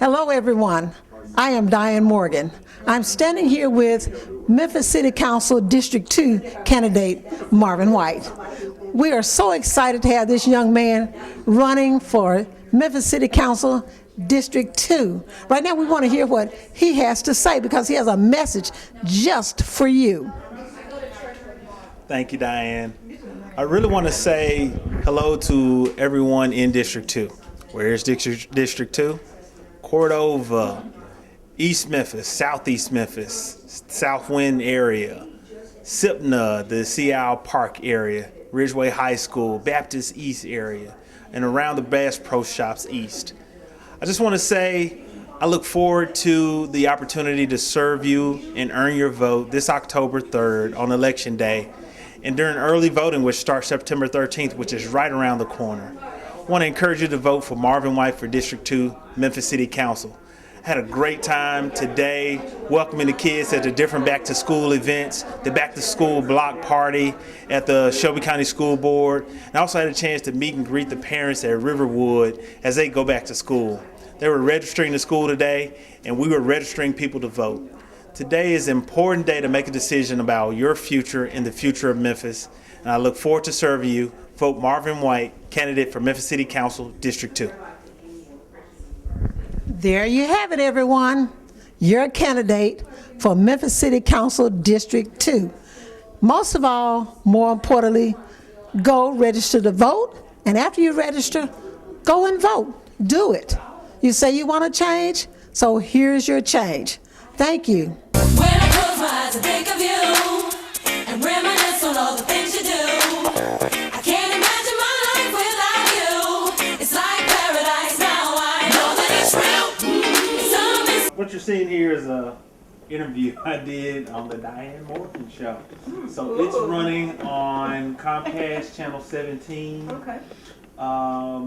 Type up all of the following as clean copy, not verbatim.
Hello, everyone. I am Diane Morgan. I'm standing here with Memphis City Council District 2 candidate Marvin White. We are so excited to have this young man running for Memphis City Council District 2. Right now we want to hear what he has to say because he has a message just for you. Thank you, Diane. I really want to say hello to everyone in District 2. Where is District 2? Cordova, East Memphis, Southeast Memphis, Southwind area, SIPNA, the Sea Park area, Ridgeway High School, Baptist East area, and around the Bass Pro Shops East. I just want to say I look forward to the opportunity to serve you and earn your vote this October 3rd on Election Day and during early voting, which starts September 13th, which is right around the corner. I want to encourage you to vote for Marvin White for District 2, Memphis City Council. I had a great time today welcoming the kids at the different back-to-school events, the back-to-school block party at the Shelby County School Board, and I also had a chance to meet and greet the parents at Riverwood as they go back to school. They were registering to school today, and we were registering people to vote. Today is an important day to make a decision about your future and the future of Memphis, and I look forward to serving you. Vote Marvin White, candidate for Memphis City Council, District 2. There you have it, everyone. Your candidate for Memphis City Council District 2. Most of all, more importantly, go register to vote, and after you register, go and vote. Do it. You say you want to change, so here's your change. Thank you. When I close my eyes, I think of you and reminisce on all the things you do. I can't imagine my life without you. It's like paradise now. I know that it's real. What you're seeing here is a interview I did on the Diane Morgan Show. So it's running on Comcast Channel 17. Okay.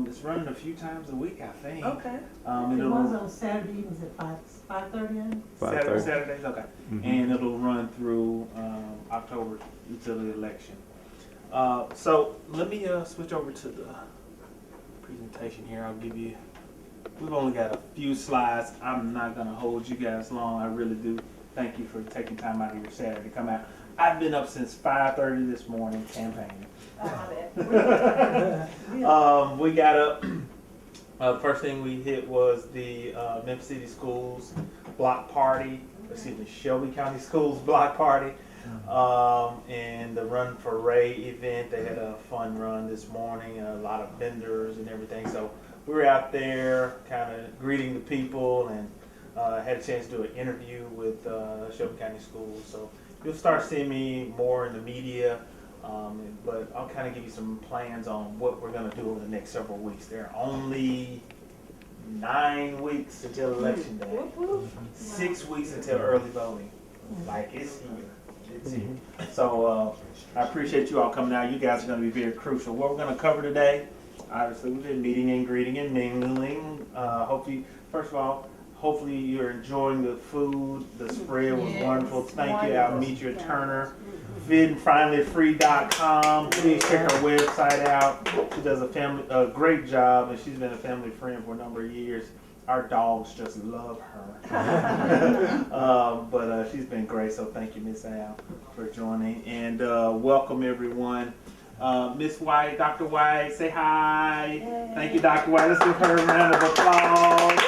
It's running a few times a week, I think. Okay. It was on Saturday evenings at 5:30. Saturdays, okay. Mm-hmm. And it'll run through October until the election. So let me switch over to the presentation here. I'll give you. We've only got a few slides. I'm not going to hold you guys long. I really do. Thank you for taking time out of your Saturday to come out. I've been up since 5:30 this morning campaigning. We got up. The first thing we hit was the Memphis City Schools block party. Shelby County Schools block party. And the Run for Ray event. They had a fun run this morning. A lot of vendors and everything. So we were out there kind of greeting the people and had a chance to do an interview with Shelby County Schools. So you'll start seeing me more in the media. But I'll kind of give you some plans on what we're going to do over the next several weeks. There are only 9 weeks until Election Day, 6 weeks until early voting. Like, it's here. It's here. So I appreciate you all coming out. You guys are going to be very crucial. What we're going to cover today, obviously, we've been meeting and greeting and mingling. Hopefully, first of all, hopefully you're enjoying the food. The spread was wonderful. Thank you, Almetra Turner. FitandFinallyFree.com. Please check her website out. She does a great job, and she's been a family friend for a number of years. Our dogs just love her. But she's been great, so thank you, Miss Al, for joining. And welcome, everyone. Miss White, Dr. White, say hi. Yay. Thank you, Dr. White. Let's give her a round of applause.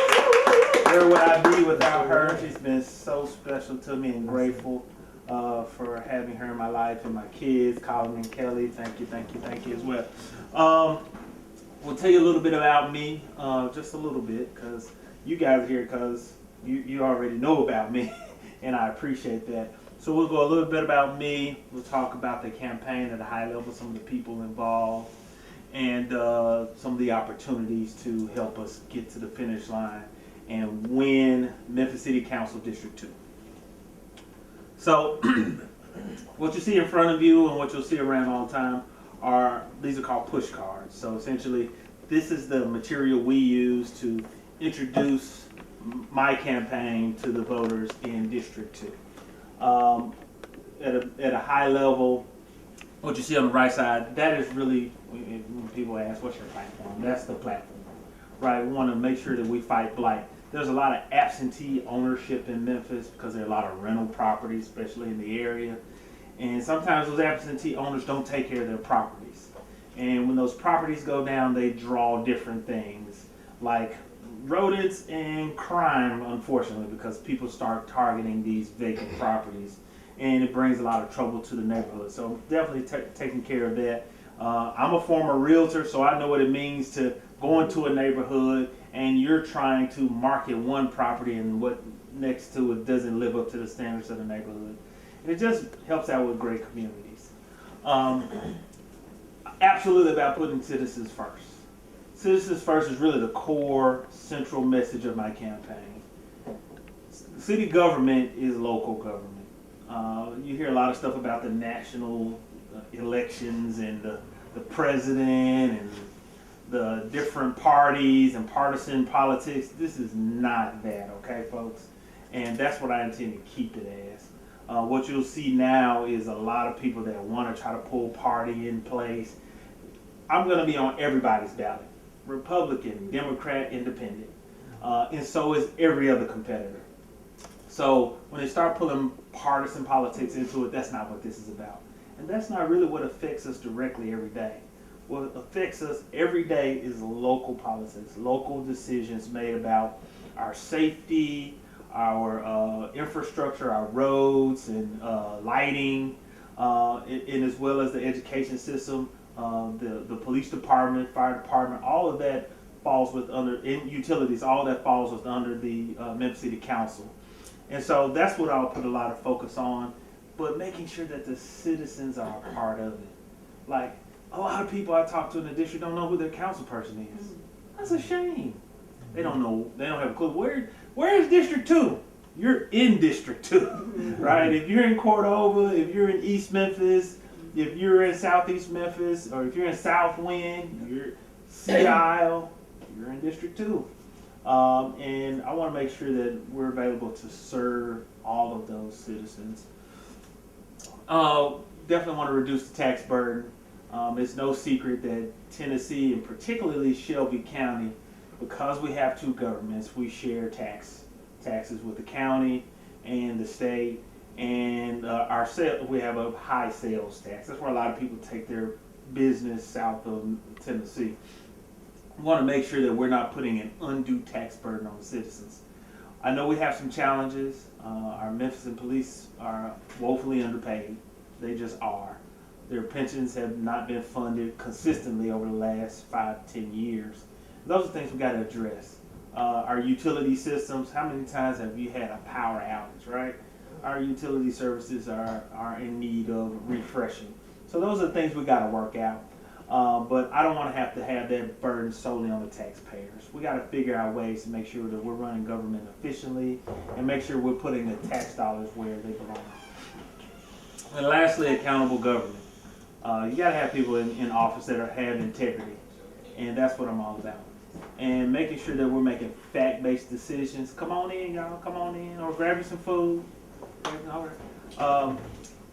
Where would I be without her? She's been so special to me and grateful for having her in my life and my kids, Colin and Kelly. Thank you as well. We'll tell you a little bit about me, just a little bit, because you guys are here because you already know about me, and I appreciate that. So we'll go a little bit about me. We'll talk about the campaign at a high level, some of the people involved, and some of the opportunities to help us get to the finish line and win Memphis City Council District 2. So what you see in front of you and what you'll see around all the time these are called push cards. So essentially, this is the material we use to introduce my campaign to the voters in District 2. At a high level, what you see on the right side, that is really, when people ask, what's your platform? That's the platform, right? We want to make sure that we fight blight. There's a lot of absentee ownership in Memphis because there are a lot of rental properties, especially in the area. And sometimes those absentee owners don't take care of their properties. And when those properties go down, they draw different things like rodents and crime, unfortunately, because people start targeting these vacant properties. And it brings a lot of trouble to the neighborhood. So definitely taking care of that. I'm a former realtor, so I know what it means to go into a neighborhood and you're trying to market one property and what next to it doesn't live up to the standards of the neighborhood. And it just helps out with great communities. Absolutely about putting citizens first. Citizens first is really the core central message of my campaign. City government is local government. You hear a lot of stuff about the national elections and the president and the different parties and partisan politics. This is not that, okay, folks? And that's what I intend to keep it as. What you'll see now is a lot of people that want to try to pull party in place. I'm going to be on everybody's ballot. Republican, Democrat, Independent. And so is every other competitor. So when they start pulling partisan politics into it, that's not what this is about. And that's not really what affects us directly every day. What affects us every day is local politics, local decisions made about our safety, our infrastructure, our roads and lighting, and as well as the education system, the police department, fire department, all of that falls in utilities, all that falls under the Memphis City Council. And so that's what I'll put a lot of focus on, but making sure that the citizens are a part of it. Like, a lot of people I talk to in the district don't know who their council person is. That's a shame. They don't know, they don't have a clue. Where is District 2? You're in District 2, right? If you're in Cordova, if you're in East Memphis, if you're in Southeast Memphis, or if you're in South Wind, you're Sea Isle, you're in District 2. And I want to make sure that we're available to serve all of those citizens. Definitely want to reduce the tax burden. It's no secret that Tennessee, and particularly Shelby County, because we have two governments, we share taxes with the county and the state, and we have a high sales tax. That's where a lot of people take their business south of Tennessee. We want to make sure that we're not putting an undue tax burden on the citizens. I know we have some challenges. Our Memphis police are woefully underpaid. They just are. Their pensions have not been funded consistently over the last 5-10 years. Those are things we got to address. Our utility systems, how many times have you had a power outage, right? Our utility services are in need of refreshing. So those are the things we got to work out. But I don't want to have that burden solely on the taxpayers. We got to figure out ways to make sure that we're running government efficiently and make sure we're putting the tax dollars where they belong. And lastly, accountable government. You got to have people in office that have integrity, and that's what I'm all about. And making sure that we're making fact-based decisions. Come on in, y'all. Come on in, or grab you some food.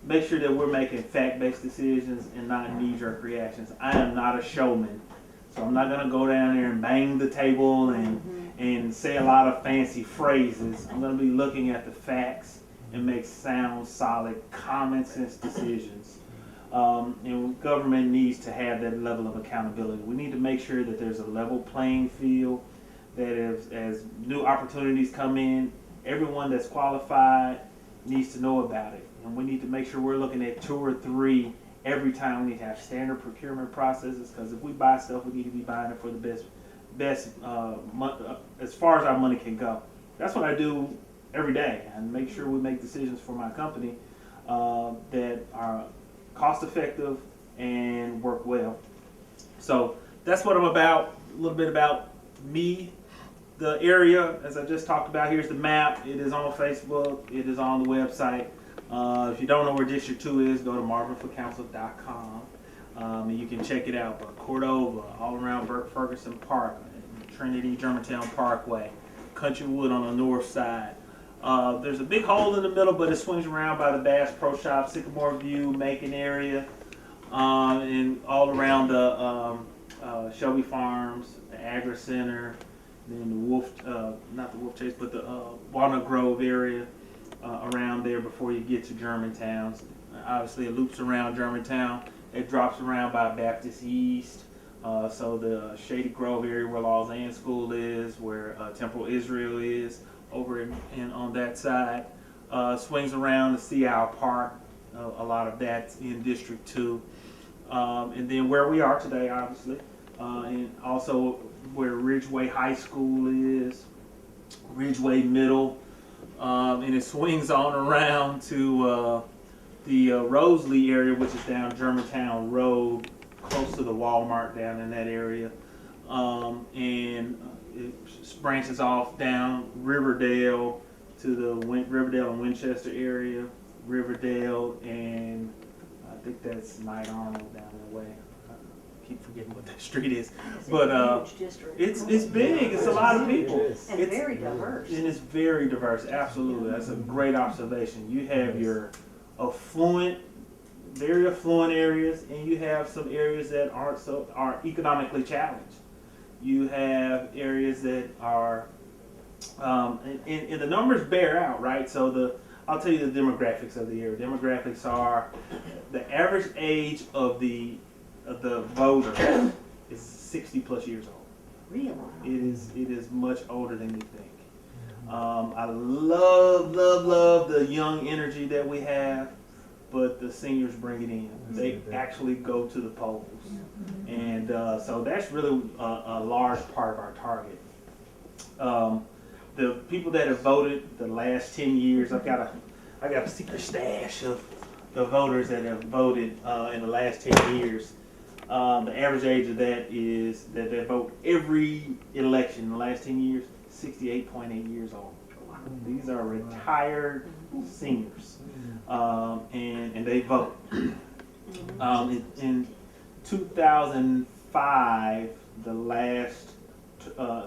Make sure that we're making fact-based decisions and not knee-jerk reactions. I am not a showman, so I'm not going to go down there and bang the table and say a lot of fancy phrases. I'm going to be looking at the facts and make sound, solid, common sense decisions. And government needs to have that level of accountability. We need to make sure that there's a level playing field, that as new opportunities come in, everyone that's qualified needs to know about it. And we need to make sure we're looking at 2 or 3 every time. We need to have standard procurement processes, because if we buy stuff, we need to be buying it for the best as far as our money can go. That's what I do every day, and make sure we make decisions for my company that are cost effective and work well. So that's what I'm about. A little bit about me. The area, as I just talked about, here's the map. It is on Facebook. It is on the website. If you don't know where District 2 is, go to marvinforcouncil.com. And you can check it out. But Cordova, all around Burke Ferguson Park, Trinity Germantown Parkway, Countrywood on the north side. There's a big hole in the middle, but it swings around by the Bass Pro Shop, Sycamore View, Macon area, and all around the Shelby Farms, the Agri Center, then the not the Wolf Chase, but the Walnut Grove area around there before you get to Germantown. Obviously, it loops around Germantown. It drops around by Baptist East. So the Shady Grove area where Lausanne School is, where Temple Israel is, over in on that side. Swings around to Sea Isle Park. A lot of that's in District 2. And then where we are today, obviously. And also where Ridgeway High School is, Ridgeway Middle. And it swings on around to the Rosalie area, which is down Germantown Road, close to the Walmart down in that area. And it branches off down Riverdale to the Riverdale and Winchester area, Riverdale, and I think that's Knight Arnold down that way. I keep forgetting what that street is, but it's big. It's a lot of people. And It's very diverse. and it's very diverse. Absolutely, that's a great observation. You have your affluent, very affluent areas, and you have some areas that are economically challenged. You have areas that are, and the numbers bear out, right? So I'll tell you the demographics of the area. Demographics are the average age of the voter is 60 plus years old. Really? It is much older than you think. I love the young energy that we have, but the seniors bring it in. They actually go to the polls, and so that's really a large part of our target. The people that have voted the last 10 years, I got a secret stash of the voters that have voted in the last 10 years. The average age of that is that they vote every election in the last 10 years, 68.8 years old. These are retired seniors, and they vote. In 2005, the last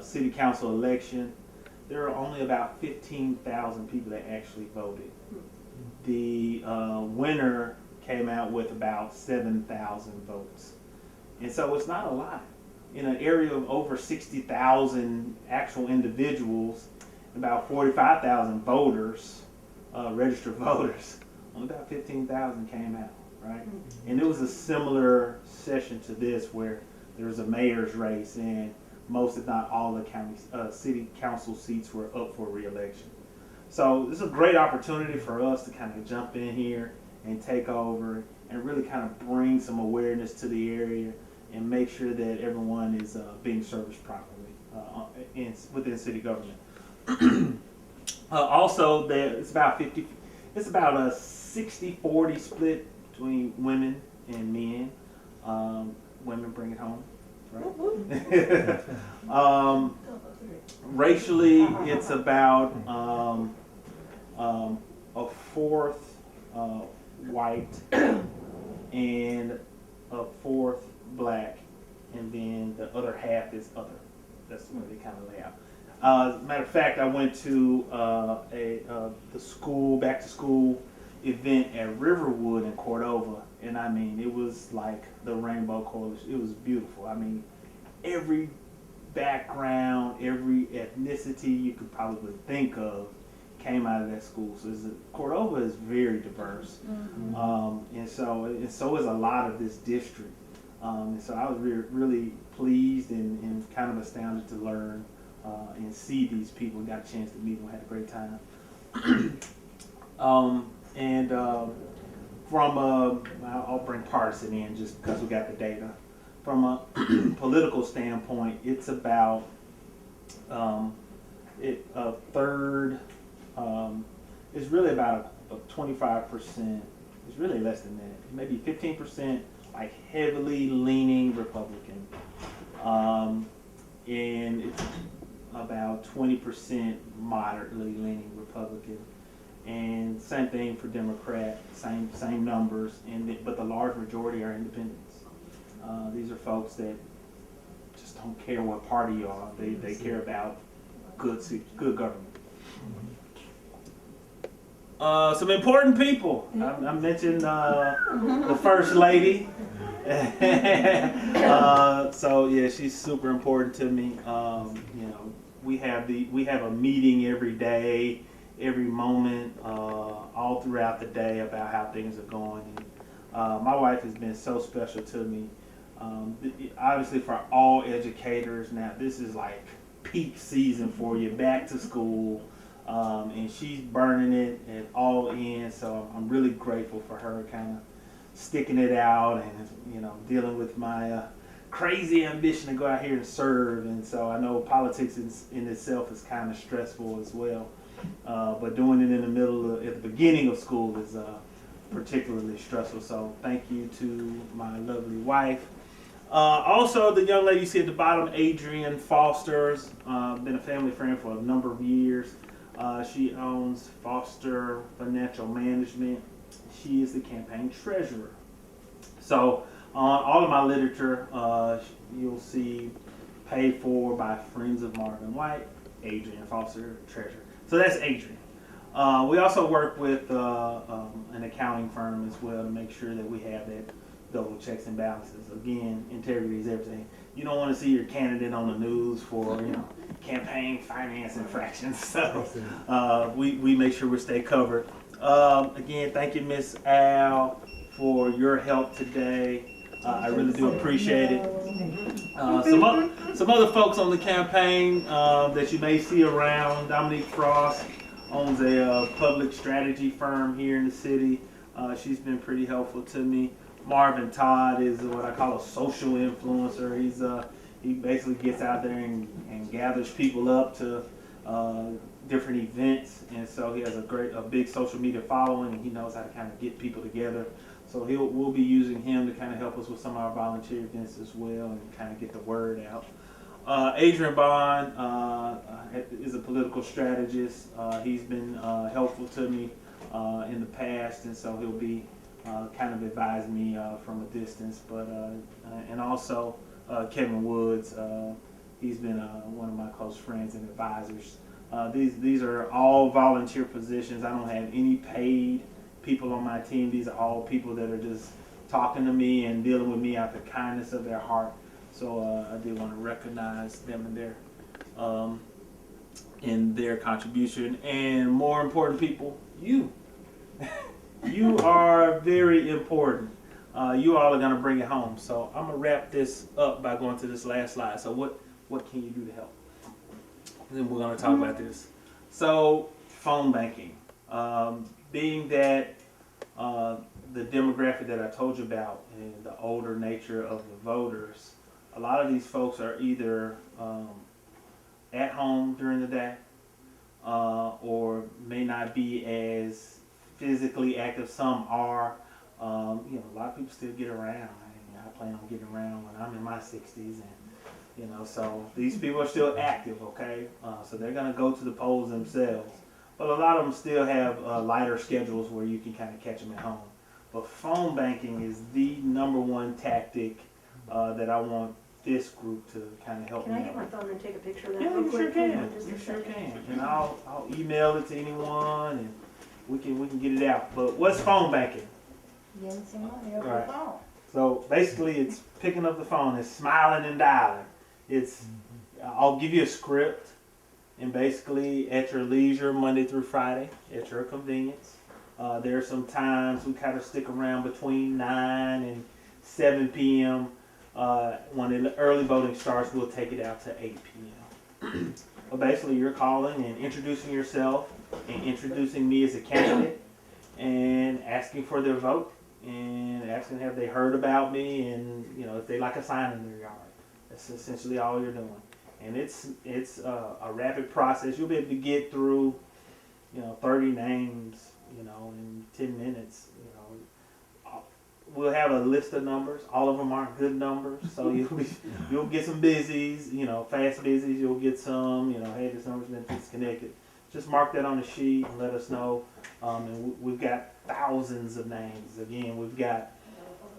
city council election, there were only about 15,000 people that actually voted. The winner came out with about 7,000 votes. And so it's not a lot. In an area of over 60,000 actual individuals, about 45,000 voters, registered voters, only about 15,000 came out, right? And it was a similar session to this where there was a mayor's race and most, if not all, the county city council seats were up for re-election. So this is a great opportunity for us to kind of jump in here and take over and really kind of bring some awareness to the area and make sure that everyone is being serviced properly within city government. Also, it's about a 60-40 split between women and men. Women bring it home, right? Racially, it's about a fourth white and a fourth black, and then the other half is other. That's the way they kind of lay out. Matter of fact, I went to the school back to school event at Riverwood in Cordova, and I mean it was like the Rainbow Coalition. It was beautiful. I mean, every background, every ethnicity you could probably think of came out of that school. So Cordova is very diverse, and so is a lot of this district. And so I was really pleased and kind of astounded to learn and see these people. Got a chance to meet them, had a great time. I'll bring partisan in just because we got the data. From a political standpoint, it's about a third. It's really about a 25%. It's really less than that. Maybe 15%, like heavily leaning Republican, and it's about 20% moderately leaning Republican. And same thing for Democrat, same numbers, but the large majority are independents. These are folks that just don't care what party you are. They care about good government. Some important people. I mentioned the First Lady. So yeah, she's super important to me. we have a meeting every day, every moment, all throughout the day about how things are going. And my wife has been so special to me. Obviously, for all educators, now this is like peak season for you, back to school, and she's burning it and all in. So I'm really grateful for her kind of sticking it out and dealing with my crazy ambition to go out here and serve. And so I know politics in itself is kind of stressful as well, but doing it in the middle at the beginning of school is particularly stressful. So thank you to my lovely wife. Also, the young lady you see at the bottom, Adrian Foster's been a family friend for a number of years. She owns Foster Financial Management. She is the campaign treasurer. So on all of my literature, you'll see paid for by Friends of Marvin White, Adrian Foster, treasurer. So that's Adrian. We also work with an accounting firm as well to make sure that we have that double checks and balances. Again, integrity is everything. You don't want to see your candidate on the news for campaign finance infractions. So we make sure we stay covered. Again, thank you, Miss Al, for your help today. I really do appreciate it. Some other folks on the campaign that you may see around. Dominique Frost owns a public strategy firm here in the city. She's been pretty helpful to me. Marvin Todd is what I call a social influencer. He basically gets out there and gathers people up to different events, and so he has a big social media following, and he knows how to kind of get people together. So we'll be using him to kind of help us with some of our volunteer events as well and kind of get the word out. Adrian Bond is a political strategist. He's been helpful to me in the past, and so he'll be kind of advising me from a distance. But and also Kevin Woods, he's been one of my close friends and advisors. These are all volunteer positions. I don't have any paid people on my team. These are all people that are just talking to me and dealing with me out of the kindness of their heart. So I do want to recognize them in their contribution. And more important, people, you. You are very important. You all are going to bring it home. So I'm going to wrap this up by going to this last slide. So what can you do to help? And then we're going to talk about this. So phone banking. Being that the demographic that I told you about and the older nature of the voters, a lot of these folks are either at home during the day or may not be as physically active. Some are. A lot of people still get around. I plan on getting around when I'm in my 60s, and so these people are still active. Okay, so they're gonna go to the polls themselves. But a lot of them still have lighter schedules where you can kind of catch them at home. But phone banking is the #1 tactic that I want this group to kind of help me. Can I get my phone and take a picture of that? Yeah, real you quick? sure can. Just a You sure second. can. And I'll email it to anyone, and we can get it out. But what's phone banking? Getting some money over Right. the phone. So basically, it's picking up the phone, it's smiling and dialing. I'll give you a script, and basically at your leisure, Monday through Friday, at your convenience. There are some times we kind of stick around between 9 and 7 p.m. When the early voting starts, we'll take it out to 8 p.m. But basically, you're calling and introducing yourself and introducing me as a candidate and asking for their vote and asking have they heard about me and if they like a sign in their yard. That's essentially all you're doing. And it's a rapid process. You'll be able to get through 30 names in 10 minutes. We'll have a list of numbers. All of them aren't good numbers, so you'll get some busies, fast busies. You'll get some, hey, this number's been disconnected. Just mark that on the sheet and let us know. And we've got thousands of names. Again, we've got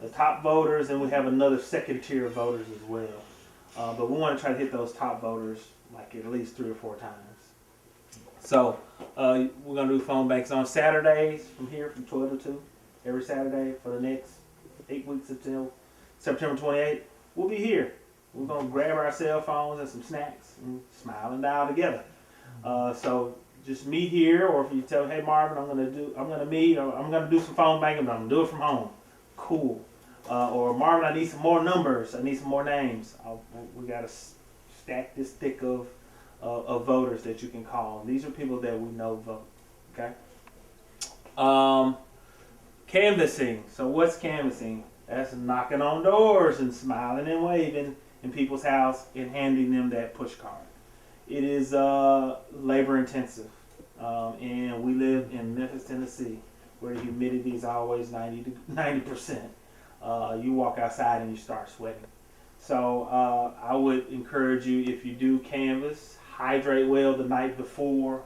the top voters, and we have another second tier of voters as well. But we want to try to hit those top voters like at least 3 or 4 times. So we're going to do phone banks on Saturdays from 12 to 2. Every Saturday for the next 8 weeks until September 28th. We'll be here. We're gonna grab our cell phones and some snacks and smile and dial together. So just meet here, or if you tell, hey Marvin, I'm gonna meet, or I'm gonna do some phone banking, but I'm gonna do it from home. Cool. Or Marvin, I need some more numbers. I need some more names. We gotta stack this thick of voters that you can call. These are people that we know vote. Okay. Canvassing. So what's canvassing? That's knocking on doors and smiling and waving in people's house and handing them that push card. It is labor intensive, and we live in Memphis, Tennessee, where the humidity is always 90%. You walk outside and you start sweating. So I would encourage you, if you do canvass, hydrate well the night before,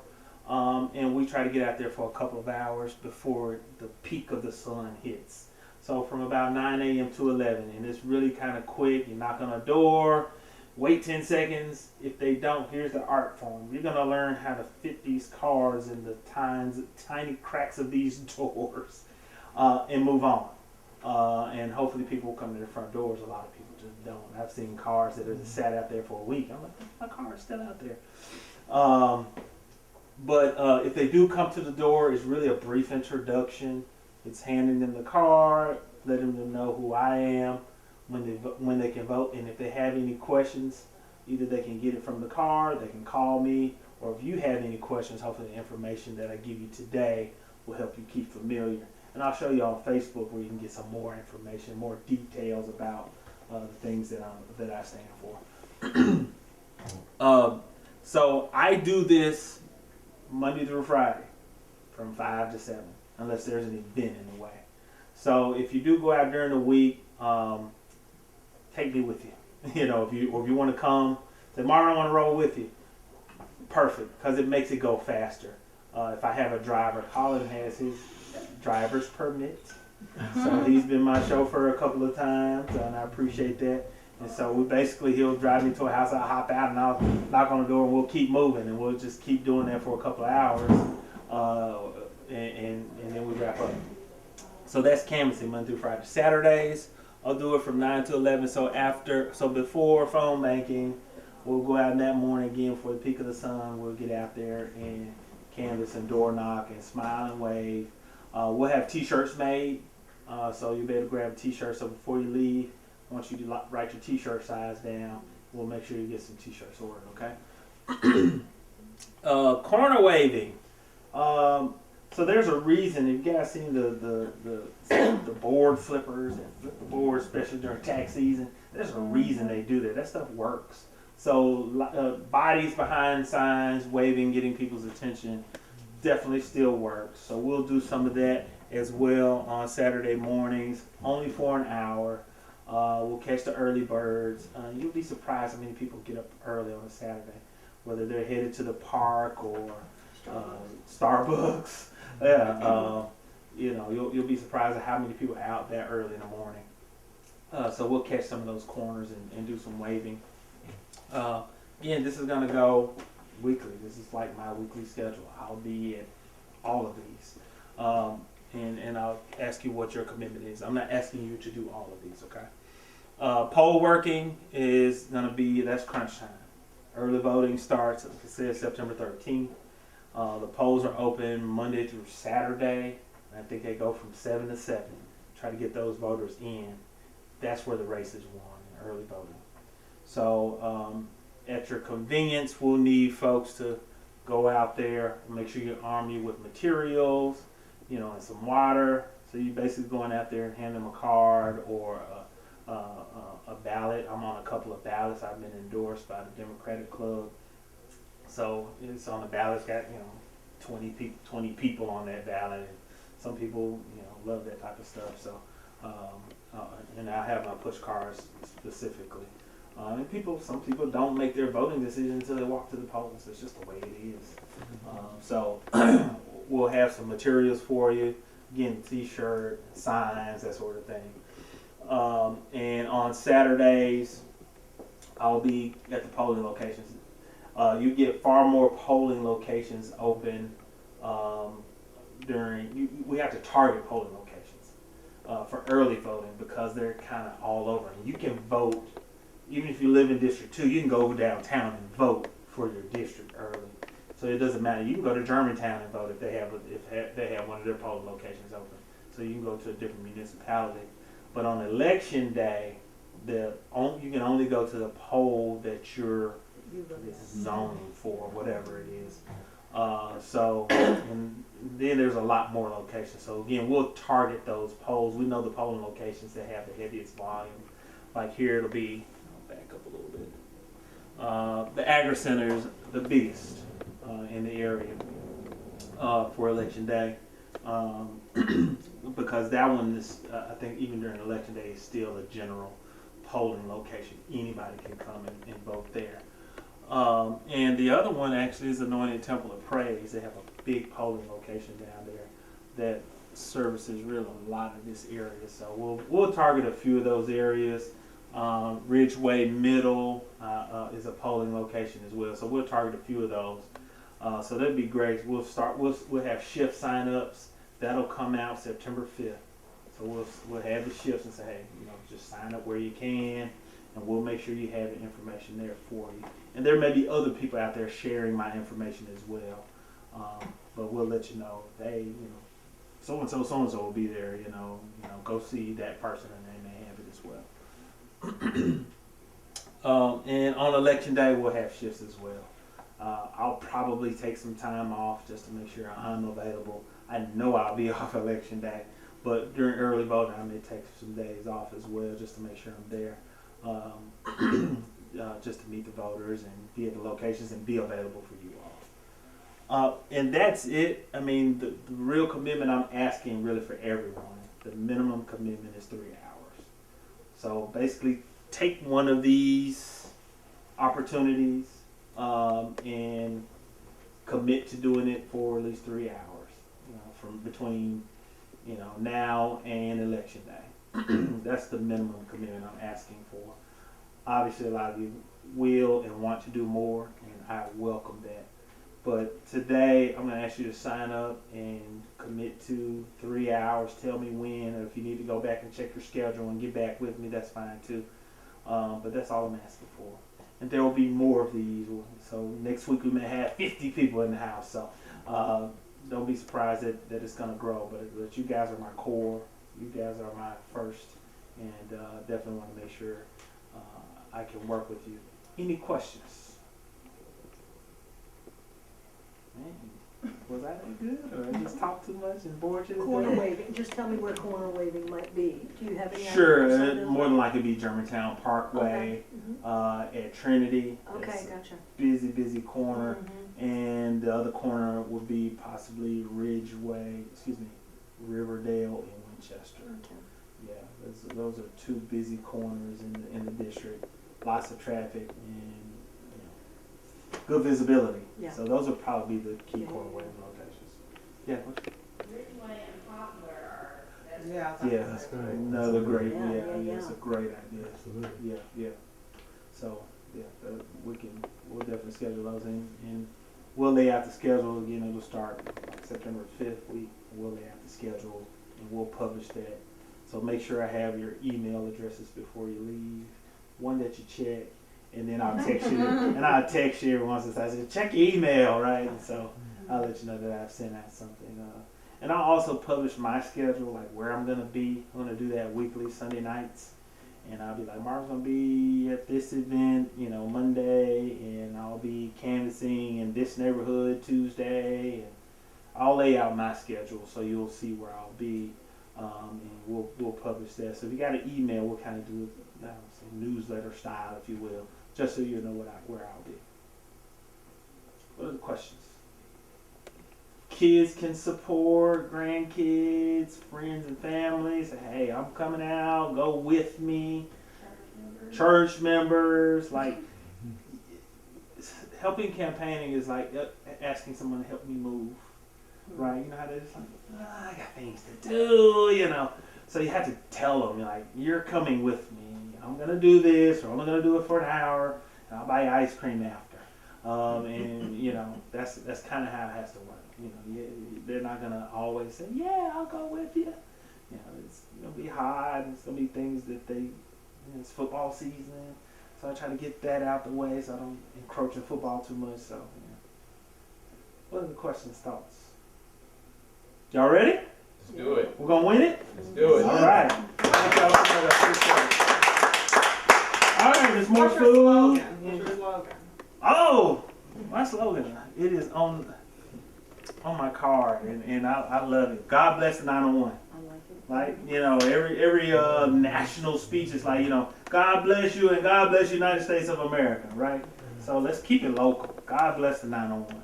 and we try to get out there for a couple of hours before the peak of the sun hits. So from about 9 a.m. to 11, and it's really kind of quick. You knock on a door, wait 10 seconds. If they don't, here's the art form. You're going to learn how to fit these cards in the tiny cracks of these doors and move on. And hopefully people will come to the front doors. A lot of people just don't. I've seen cars that have just sat out there for a week. I'm like, my car is still out there. But if they do come to the door, it's really a brief introduction. It's handing them the card, letting them know who I am, when they can vote, and if they have any questions, either they can get it from the card, they can call me, or if you have any questions, hopefully the information that I give you today will help you keep familiar. And I'll show you on Facebook where you can get some more information, more details about the things that I stand for. So I do this Monday through Friday from 5 to 7. Unless there's an event in the way. So if you do go out during the week, take me with you. If you want to come, say, Marvin, I want to roll with you. Perfect, because it makes it go faster. If I have a driver, Colin has his driver's permit. So he's been my chauffeur a couple of times, and I appreciate that. And so he'll drive me to a house, I'll hop out, and I'll knock on the door, and we'll keep moving, and we'll just keep doing that for a couple of hours. And then we wrap up. So that's canvassing Monday through Friday. Saturdays, I'll do it from 9 to 11. So before phone banking, we'll go out in that morning again for the peak of the sun. We'll get out there and canvass and door knock and smile and wave. We'll have T-shirts made. So you better grab a T-shirt. So before you leave, I want you to write your T-shirt size down. We'll make sure you get some T-shirts ordered, okay? Corner waving. So there's a reason. If you guys seen the board flippers and flip the board, especially during tax season, there's a reason they do that. That stuff works. So bodies behind signs, waving, getting people's attention, definitely still works. So we'll do some of that as well on Saturday mornings, only for an hour. We'll catch the early birds. You'll be surprised how many people get up early on a Saturday, whether they're headed to the park or Starbucks. Yeah, you'll be surprised at how many people are out that early in the morning. So we'll catch some of those corners and do some waving. Again, this is going to go weekly. This is like my weekly schedule. I'll be at all of these. And I'll ask you what your commitment is. I'm not asking you to do all of these, okay? Poll working is going to be, that's crunch time. Early voting starts, like I said, September 13th. The polls are open Monday through Saturday. I think they go from 7 to 7. Try to get those voters in. That's where the race is won, in early voting. So at your convenience, we'll need folks to go out there and make sure you arm you with materials, and some water. So you're basically going out there and hand them a card or a ballot. I'm on a couple of ballots. I've been endorsed by the Democratic Club. So it's on the ballot. It's got 20 people on that ballot, and some people love that type of stuff. So and I have my push cards specifically. And some people don't make their voting decision until they walk to the polls. It's just the way it is. So we'll have some materials for you. Again, T-shirt, signs, that sort of thing. And on Saturdays, I'll be at the polling locations. You get far more polling locations open we have to target polling locations for early voting because they're kind of all over. And you can vote even if you live in District 2, you can go downtown and vote for your district early. So it doesn't matter. You can go to Germantown and vote if they have one of their polling locations open. So you can go to a different municipality. But on election day, you can only go to the poll that you're zoning for, whatever it is. And then there's a lot more locations. So again, we'll target those polls. We know the polling locations that have the heaviest volume. Like here, it'll be, I'll back up a little bit. The Agri Center is the biggest in the area for election day. Because that one is, I think even during election day, is still a general polling location. Anybody can come and vote there. And the other one actually is Anointed Temple of Praise. They have a big polling location down there that services really a lot of this area. So we'll target a few of those areas. Ridgeway Middle is a polling location as well. So we'll target a few of those. So that'd be great. We'll have shift sign-ups. That'll come out September 5th. So we'll have the shifts and say, hey, just sign up where you can, and we'll make sure you have the information there for you. And there may be other people out there sharing my information as well. But we'll let you know, hey, so-and-so will be there, go see that person and they may have it as well. And on election day, we'll have shifts as well. I'll probably take some time off just to make sure I'm available. I know I'll be off election day, but during early voting, I may take some days off as well just to make sure I'm there. Just to meet the voters and be at the locations and be available for you all. And that's it. I mean, the real commitment I'm asking really for everyone, the minimum commitment is 3 hours. So basically take one of these opportunities and commit to doing it for at least 3 hours, from between, now and election day. That's the minimum commitment I'm asking for. Obviously, a lot of you will and want to do more, and I welcome that. But today, I'm going to ask you to sign up and commit to 3 hours. Tell me when, or if you need to go back and check your schedule and get back with me, that's fine too. But that's all I'm asking for. And there will be more of these. So next week, we may have 50 people in the house. So don't be surprised that it's going to grow. But you guys are my core. You guys are my first. And definitely want to make sure I can work with you. Any questions? Man, was I that good, or I just talked too much and bored you? Corner waving, just tell me where corner waving might be. Do you have any idea? Sure, more than likely be Germantown Parkway, at Trinity. Okay, It's a gotcha. busy corner. And the other corner would be possibly Riverdale and Winchester. Okay. Yeah, those are two busy corners in the district. Lots of traffic and good visibility. Yeah. So those are probably the key Yeah. corner waving locations. Yeah. Ridgeway and Poplar are. Yeah. That's great. Another great. Yeah, Yeah, yeah. it's a great idea. Absolutely. Yeah. So we'll definitely schedule those in, and we'll lay out the schedule again. It'll start September 5th. We'll lay out the schedule and we'll publish that. So make sure I have your email addresses before you leave. One that you check, and then I'll text you. And I'll text you every once in a while. I say, check your email, right? And so I'll let you know that I've sent out something. And I'll also publish my schedule, like where I'm gonna be. I'm gonna do that weekly, Sunday nights. And I'll be like, Marvin's gonna be at this event, Monday, and I'll be canvassing in this neighborhood Tuesday. And I'll lay out my schedule so you'll see where I'll be, and we'll publish that. So if you got an email, we'll kind of do a newsletter style, if you will, just so you know where I'll be. What are the questions? Kids can support, grandkids, friends and families. Say, hey, I'm coming out, go with me. Church members, like helping campaigning is like asking someone to help me move, right? You know how it is, like, I got things to do, So you have to tell them, like, you're coming with me. I'm gonna do this, or I'm gonna do it for an hour, and I'll buy you ice cream after. And that's kind of how it has to work. They're not gonna always say, "Yeah, I'll go with you." It's gonna be hot. It's gonna be things that it's football season, So I try to get that out the way so I don't encroach in football too much. So, yeah. What are the questions, thoughts? Y'all ready? Let's do it. We're gonna win it? Let's do it. All right. Thank y'all so much. I appreciate it. All right, there's more What's your food. slogan? What's your slogan? Oh, my slogan. It is on my card, and I love it. God bless the 901. Like, you know, every national speech is like, you know, God bless you and God bless the United States of America, right? So let's keep it local. God bless the 901.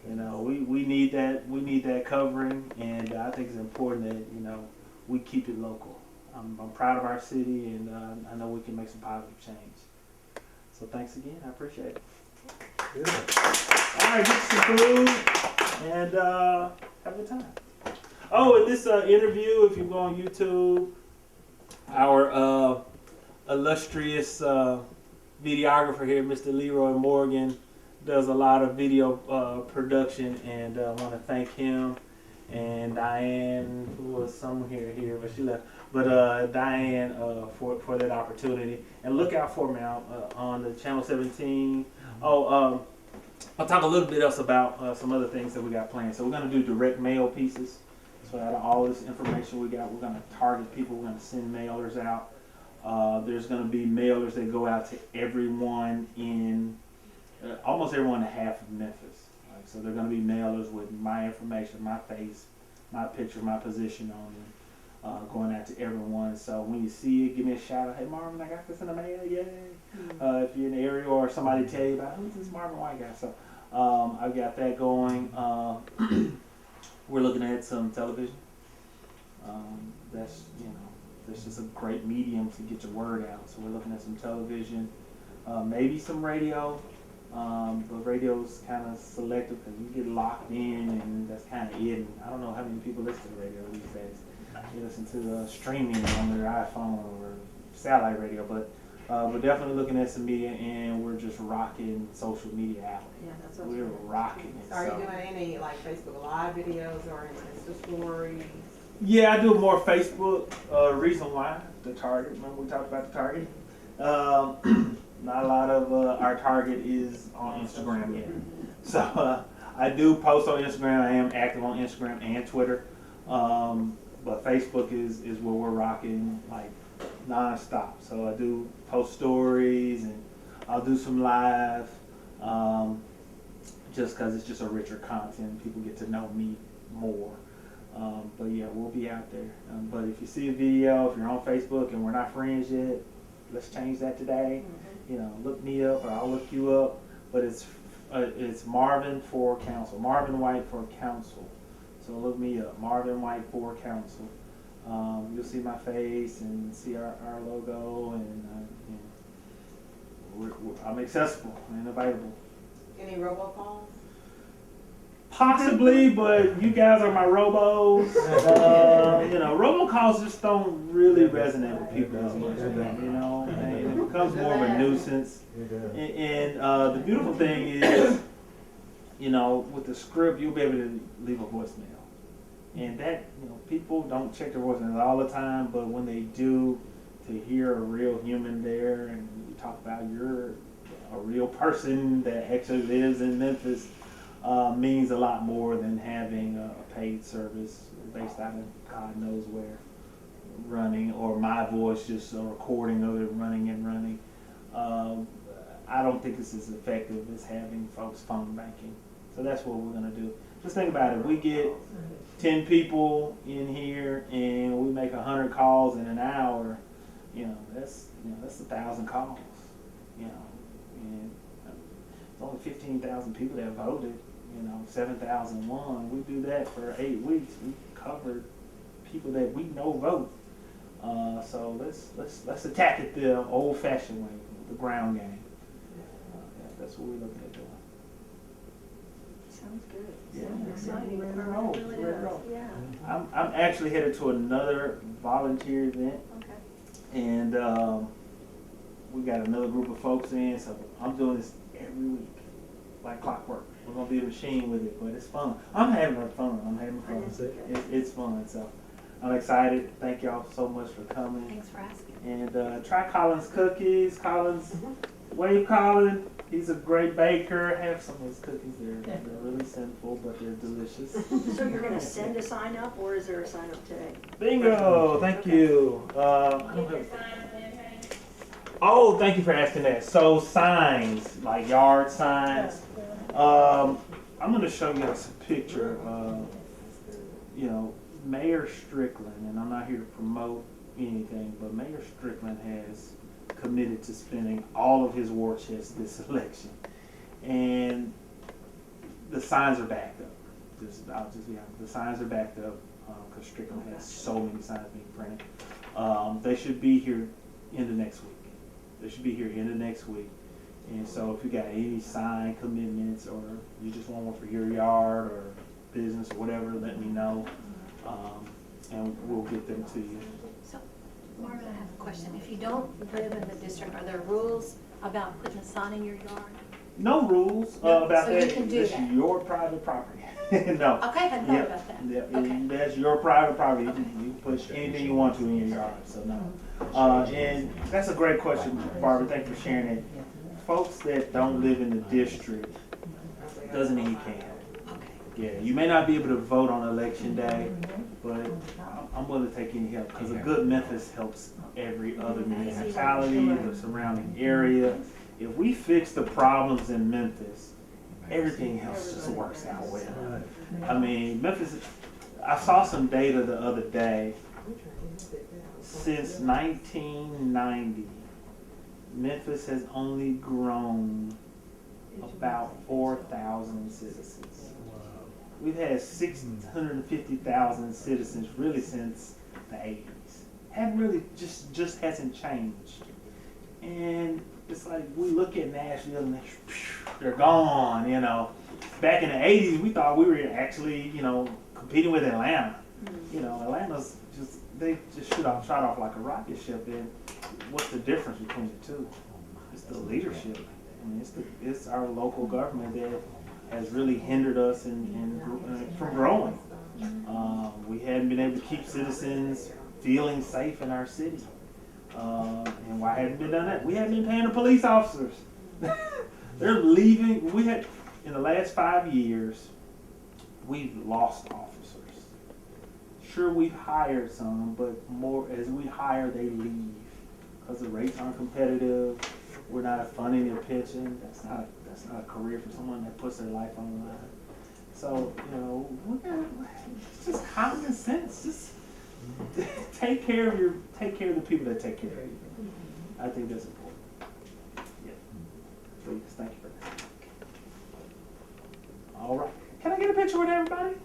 You know, we need that covering, and I think it's important that, you know, we keep it local. I'm proud of our city, and I know we can make some positive change. So thanks again. I appreciate it. Good. All right, get some food and have a good time. Oh, in this interview, if you go on YouTube, our illustrious videographer here, Mr. Leroy Morgan, does a lot of video production, and I want to thank him and Diane, who was somewhere here, but she left. But Diane for that opportunity, and look out for me on the Channel 17. I'll talk a little bit else about some other things that we got planned. So we're gonna do direct mail pieces. So out of all this information we got, we're gonna target people. We're gonna send mailers out. There's gonna be mailers that go out to everyone in almost everyone in half of Memphis. Like, so they're gonna be mailers with my information, my face, my picture, my position on them, going out to everyone. So when you see it, give me a shout out. Hey Marvin, I got this in the mail, yay! If you're in the area or somebody tell you about who's this Marvin White guy. So I've got that going. We're looking at some television. That's, you know, that's just a great medium to get your word out. So we're looking at some television, maybe some radio, but radio's kind of selective because you get locked in, and that's kind of it. And I don't know how many people listen to radio these days. They listen to streaming on their iPhone or satellite radio, but we're definitely looking at some media, and we're just rocking social media out. Yeah, that's what We're rocking it. Are you so. doing any like Facebook Live videos or Insta stories? Yeah, I do more Facebook. Reason why, the target. Remember we talked about the target? Not a lot of our target is on Instagram yet. So I do post on Instagram. I am active on Instagram and Twitter. But Facebook is where we're rocking like non-stop. So I do post stories, and I'll do some live, just because it's just a richer content. People get to know me more. But yeah, we'll be out there. But if you see a video, if you're on Facebook and we're not friends yet, let's change that today. You know, look me up or I'll look you up. But it's Marvin for Council, Marvin White for Council. So look me up, Marvin White for Council. You'll see my face and see our logo, and I'm accessible and available. Any robocalls? Possibly, but you guys are my robos. You know, robocalls just don't really resonate with people as much. You know, and it becomes more of a nuisance. And the beautiful thing is, you know, with the script, you'll be able to leave a voicemail. And that, you know, people don't check their voicemails all the time, but when they do, to hear a real human there, and you talk about you're a real person that actually lives in Memphis, means a lot more than having a paid service based out of God knows where running, or my voice just a recording of it running and running. I don't think it's as effective as having folks phone banking. So that's what we're going to do. Just think about it. We get 10 people in here and we make 100 calls in an hour. You know, that's 1,000 calls. You know, and it's only 15,000 people that voted. You know, 7,001. We do that for 8 weeks. We covered people that we know vote. So let's attack it the old-fashioned way, the ground game. That's what we're looking at doing. Sounds good. Yeah. Sounds exciting. Ready to roll. It really Ready to roll. does. Yeah. I'm actually headed to another volunteer event, Okay. and we got another group of folks in. So I'm doing this every week, like clockwork. We're gonna be a machine with it, but it's fun. I'm having fun. It's fun. So I'm excited. Thank y'all so much for coming. Thanks for asking. And try Collins cookies. Collins Wave Colin, he's a great baker. Have some of his cookies. They're really simple, but they're delicious. So you're gonna send a sign up, or is there a sign up today? Bingo! Thank you. I don't Get your have- signs in, honey. Oh, thank you for asking that. So signs, like yard signs. I'm going to show you guys a picture of, Mayor Strickland, and I'm not here to promote anything, but Mayor Strickland has committed to spending all of his war chest this election. And the signs are backed up. I'll just be honest. The signs are backed up because Strickland has so many signs being printed. They should be here into next week. They should be here into next week. And so if you got any sign commitments or you just want one for your yard or business or whatever, let me know. And we'll get them to you. So, Marvin, I have a question. If you don't live in the district, are there rules about putting a sign in your yard? No rules No, about so you that. can do That's that. your private property. No. Okay, I hadn't thought about that. Yeah, Okay. that's your private property. Okay. You can put anything you want to in your yard, so no. And that's a great question, Barbara. Thank you for sharing it. Folks that don't live in the district doesn't mean you can't. Yeah, you may not be able to vote on election day, but I'm willing to take any help because a good Memphis helps every other municipality, the surrounding area. If we fix the problems in Memphis, everything else just works out well. I mean, Memphis, I saw some data the other day. Since 1990, Memphis has only grown about 4,000 citizens. We've had 650,000 citizens really since the 80s. Haven't really, just hasn't changed. And it's like we look at Nashville and they're gone, Back in the 80s, we thought we were actually, competing with Atlanta. Atlanta's they just shot off like a rocket ship. And what's the difference between the two? It's the leadership. I mean, it's our local government that has really hindered us from growing. We hadn't been able to keep citizens feeling safe in our city. And why hadn't been done that? We hadn't been paying the police officers. They're leaving. In the last 5 years, we've lost officers. Sure, we've hired some, but more as we hire, they leave because the rates aren't competitive. We're not funding their pension. That's not a career for someone that puts their life on the line. So, it's just common sense. Just take care of the people that take care of you. I think that's important. Yeah. Please, thank you for that. All right. Can I get a picture with everybody?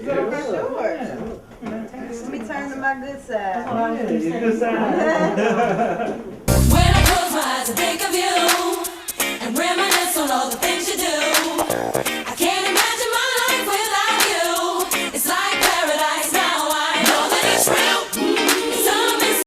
Sure. Yeah. Let me turn to my good side. Yeah, your good side. When I close my eyes, I think of you.